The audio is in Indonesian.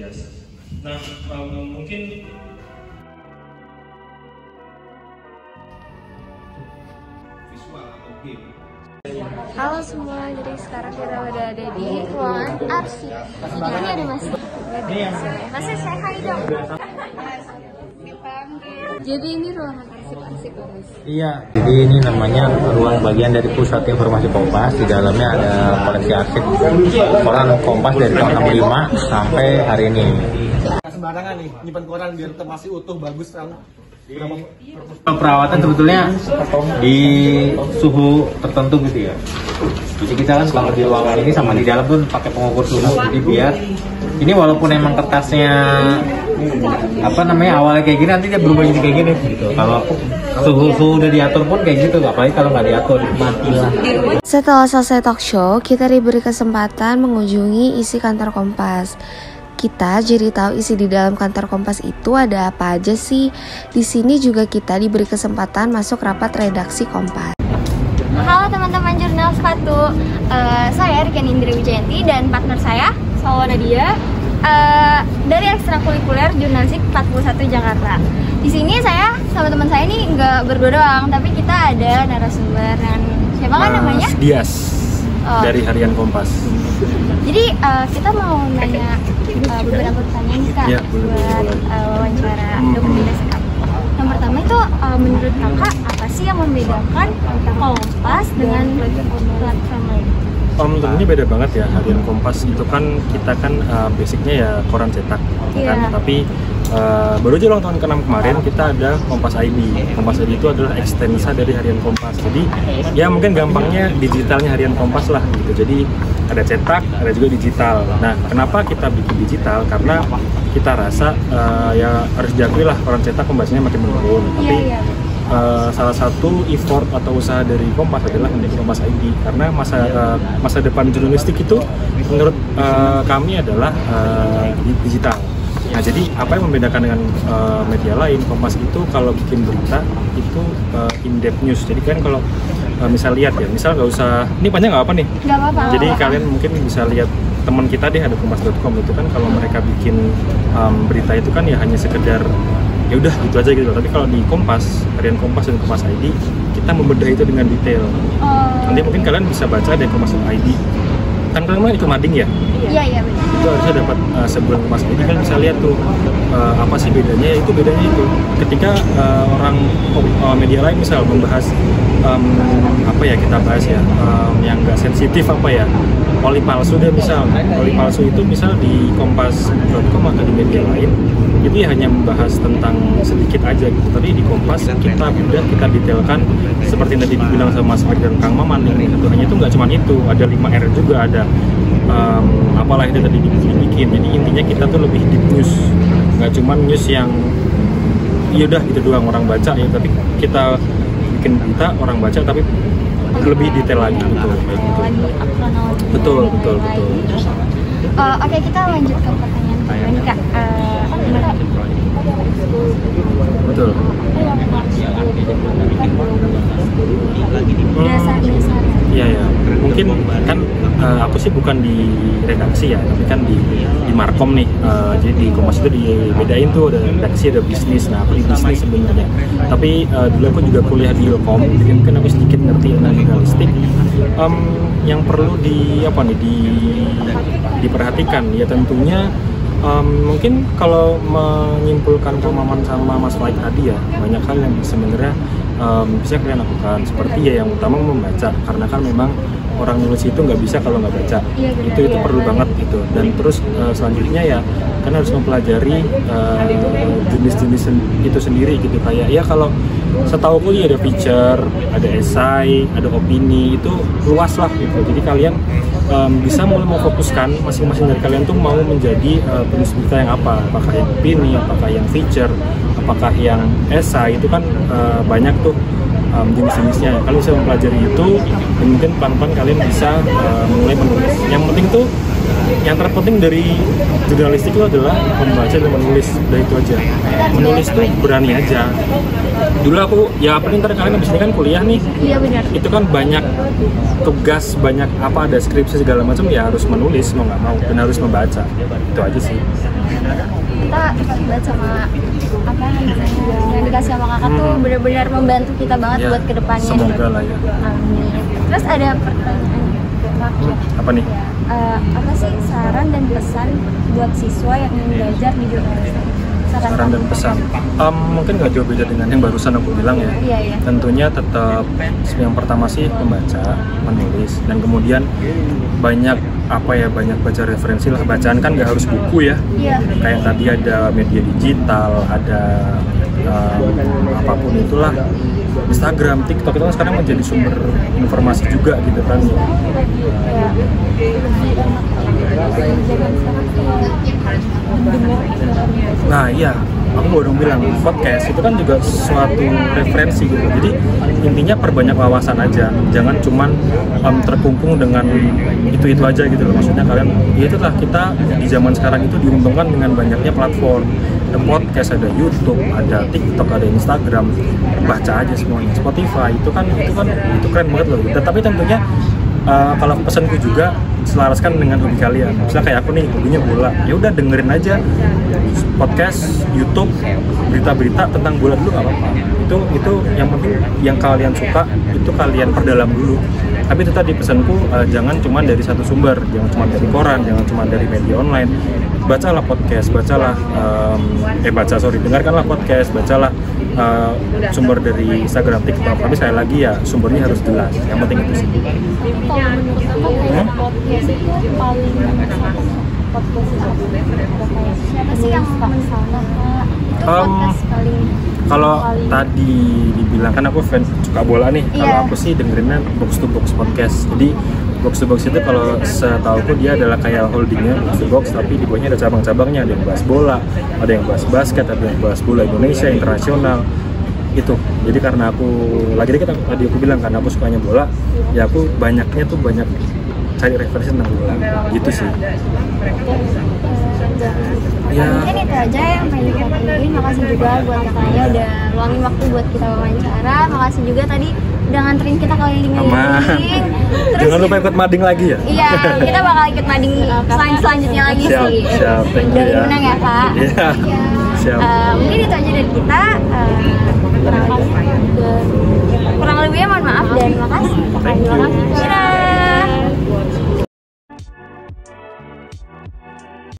biasa. Nah, mungkin visual atau game. Halo semua, jadi sekarang kita udah ada di ruangan arsip. Ini ada Mas. Mas, saya hai dong. Jadi ini ruangan arsip Mas. Iya, jadi ini namanya ruang bagian dari pusat informasi Kompas. Di dalamnya ada koleksi arsip koran Kompas dari tahun 65 sampai hari ini. Sembarangan nih, nyimpan koran biar tetap masih utuh, bagus kan. Perawatan sebetulnya di suhu tertentu gitu ya. Jadi kita kan kalau di ruangan ini sama di dalam tuh pakai pengukur suhu. Jadi biar ini walaupun emang kertasnya awalnya kayak gini, nanti dia berubah jadi kayak gini gitu. Kalau suhu udah diatur pun kayak gitu, apalagi kalau nggak diatur matilah. Setelah selesai talk show, kita diberi kesempatan mengunjungi isi kantor Kompas. Kita jadi tahu isi di dalam kantor Kompas itu ada apa aja sih. Di sini juga kita diberi kesempatan masuk rapat redaksi Kompas. Halo teman-teman jurnal sepatu, saya Riken Indri Wijayanti dan partner saya Salwa Nadia dari ekstrakurikuler jurnalistik 41 Jakarta. Di sini saya sama teman saya ini nggak berdua doang, tapi kita ada narasumber dan siapa kan namanya? Dias dari Harian Kompas. Jadi kita mau nanya beberapa pertanyaan nih Kak, buat wawancara dokumentasi Kak. Yang pertama itu menurut Kakak apa sih yang membedakan Kompas dengan platform lain? Tentunya beda banget ya. Harian Kompas itu kan kita kan basicnya ya koran cetak, kan? Tapi baru aja ulang tahun ke-6 kemarin kita ada Kompas ID. Kompas ID itu adalah ekstensa dari Harian Kompas. Jadi ya mungkin gampangnya digitalnya Harian Kompas lah gitu. Jadi ada cetak, ada juga digital. Nah, kenapa kita bikin digital? Karena kita rasa ya harus diakui lah koran cetak pembacanya makin menurun. Tapi salah satu effort atau usaha dari Kompas adalah menjadi Kompas ID, karena masa depan jurnalistik itu menurut kami adalah digital. Nah, jadi apa yang membedakan dengan media lain, Kompas itu kalau bikin berita itu in-depth news. Jadi kan kalau misal lihat ya, misal nggak usah, ini panjang nggak apa nih? Nggak apa-apa. Jadi kalian mungkin bisa lihat teman kita deh, ada kompas.com itu kan kalau mereka bikin berita itu kan ya hanya sekedar ya udah gitu aja gitu. Tapi kalau di Kompas, Harian Kompas dan Kompas ID, kita membedah itu dengan detail. Nanti mungkin kalian bisa baca dari Kompas.id. Kan kalian itu mading ya? Iya benar. Itu harusnya dapat sebulan Kompas ID, kan bisa lihat tuh apa sih bedanya. Itu bedanya itu ketika orang media lain misal membahas apa ya, kita bahas ya yang nggak sensitif, apa ya, oli palsu deh misal. Oli palsu itu misal di Kompas.com atau di media lain itu ya hanya membahas tentang sedikit aja gitu. Tapi di Kompas kita bedah, kita detailkan seperti tadi dibilang sama Mas Adi dan Kang Maman. Yang satu hanya itu nggak cuma itu, ada 5R juga, ada apalah itu tadi dibikin. Jadi intinya kita tuh lebih deep news, nggak cuma news yang yaudah gitu doang orang baca ya, tapi kita bikin berita orang baca tapi lebih detail lagi gitu. Betul. Oke, kita lanjut ke pertanyaan kedua nih Kak. Betul. Dasar-dasar. Iya. Mungkin kan aku sih bukan di redaksi ya, tapi kan di Markom nih. Jadi di Kompas itu dibedain tuh, ada redaksi, ada bisnis. Nah, aku di bisnis sebenarnya. Tapi dulu aku juga kuliah di Ilkom, jadi mungkin aku sedikit ngerti tentang jurnalistik. Yang perlu diperhatikan ya tentunya mungkin kalau menyimpulkan pemahaman sama Mas Mike tadi ya, banyak hal yang sebenarnya bisa kalian lakukan, seperti ya yang utama membaca, karena kan memang orang nulis itu nggak bisa kalau nggak baca. Itu perlu banget gitu. Dan terus selanjutnya ya kan harus mempelajari jenis-jenis itu sendiri gitu. Kayak ya kalau setauku ya ada feature, ada esai, ada opini, itu luas lah gitu. Jadi kalian bisa mulai memfokuskan masing-masing dari kalian tuh mau menjadi penulis berita yang apa, apakah yang opini, apakah yang feature, apakah yang esai. Itu kan banyak tuh jenis-jenisnya. Kalian bisa mempelajari itu dan mungkin pelan-pelan kalian bisa mulai menulis. Yang penting tuh, yang terpenting dari jurnalistik itu adalah membaca dan menulis. Udah itu aja. Menulis tuh berani aja. Dulu aku ya ntar kalian abis ini kan kuliah nih. Iya benar. Itu kan banyak tugas, banyak apa, ada skripsi segala macam, ya harus menulis mau nggak mau dan harus membaca. Itu aja sih. kita terlibat sama apa namanya yang dikasih sama kakak tuh benar-benar membantu kita banget Ya, buat kedepannya. semoga lah ya. Amin. Terus ada pertanyaan terakhir. Apa nih? Apa sih saran dan pesan buat siswa yang ingin belajar di jurnalistik? Saran dan pesan. Mungkin nggak jauh beda dengan yang barusan aku bilang ya. Iya. Tentunya tetap yang pertama sih membaca, menulis, dan kemudian banyak baca referensi lah. Bacaan kan nggak harus buku ya. Iya. Kayak tadi ada media digital, ada apapun itulah, Instagram, TikTok itu kan sekarang menjadi sumber informasi juga gitu kan. Nah iya, aku baru bilang podcast itu kan juga suatu referensi gitu. Jadi intinya perbanyak wawasan aja, jangan cuman terkungkung dengan itu aja gitu loh. Maksudnya kalian, ya itulah kita di zaman sekarang itu diuntungkan dengan banyaknya platform. Ada podcast, ada YouTube, ada TikTok, ada Instagram. Baca aja semuanya. Spotify itu keren banget loh. Tapi tentunya kalau pesanku juga selaraskan dengan hobi kalian. Misalnya kayak aku nih, hobinya bola. Ya udah dengerin aja podcast, YouTube, berita-berita tentang bola dulu nggak apa-apa. Itu yang penting yang kalian suka itu kalian perdalam dulu. Tapi itu tadi pesanku, jangan cuma dari satu sumber, jangan cuma dari koran, jangan cuma dari media online. Bacalah podcast, dengarkanlah podcast, bacalah sumber dari Instagram, TikTok. Tapi sekali lagi ya sumbernya harus jelas. Yang penting itu sih. Kalau menurut aku podcast itu paling podcast siapa sih yang mensalah itu podcast paling kalau tadi dibilang kan aku fans suka bola nih. Kalau aku sih dengerinnya Box to Box podcast. Jadi Box to Box itu kalau setahuku dia adalah kayak holdingnya Box to Box, tapi di bawahnya ada cabang-cabangnya. Ada yang bahas bola, ada yang bahas basket, ada yang bahas bola Indonesia, internasional. Itu jadi karena aku tadi aku bilang karena aku sukanya bola, ya aku banyak cari referensi tentang bola gitu sih. Ya. Mungkin itu aja yang pengen kita pilih. Makasih juga buat kakaknya udah luangin waktu buat kita wawancara. Makasih juga tadi udah nganterin kita keliling-keliling. Jangan lupa ikut mading lagi ya. Iya, kita bakal ikut mading selanjutnya lagi sih. Siap, thank you ya. Menang ya kak. Iya. Siap. Mungkin itu aja dari kita. Kurang lebihnya mohon maaf dan makasih. Thank you. Dadah.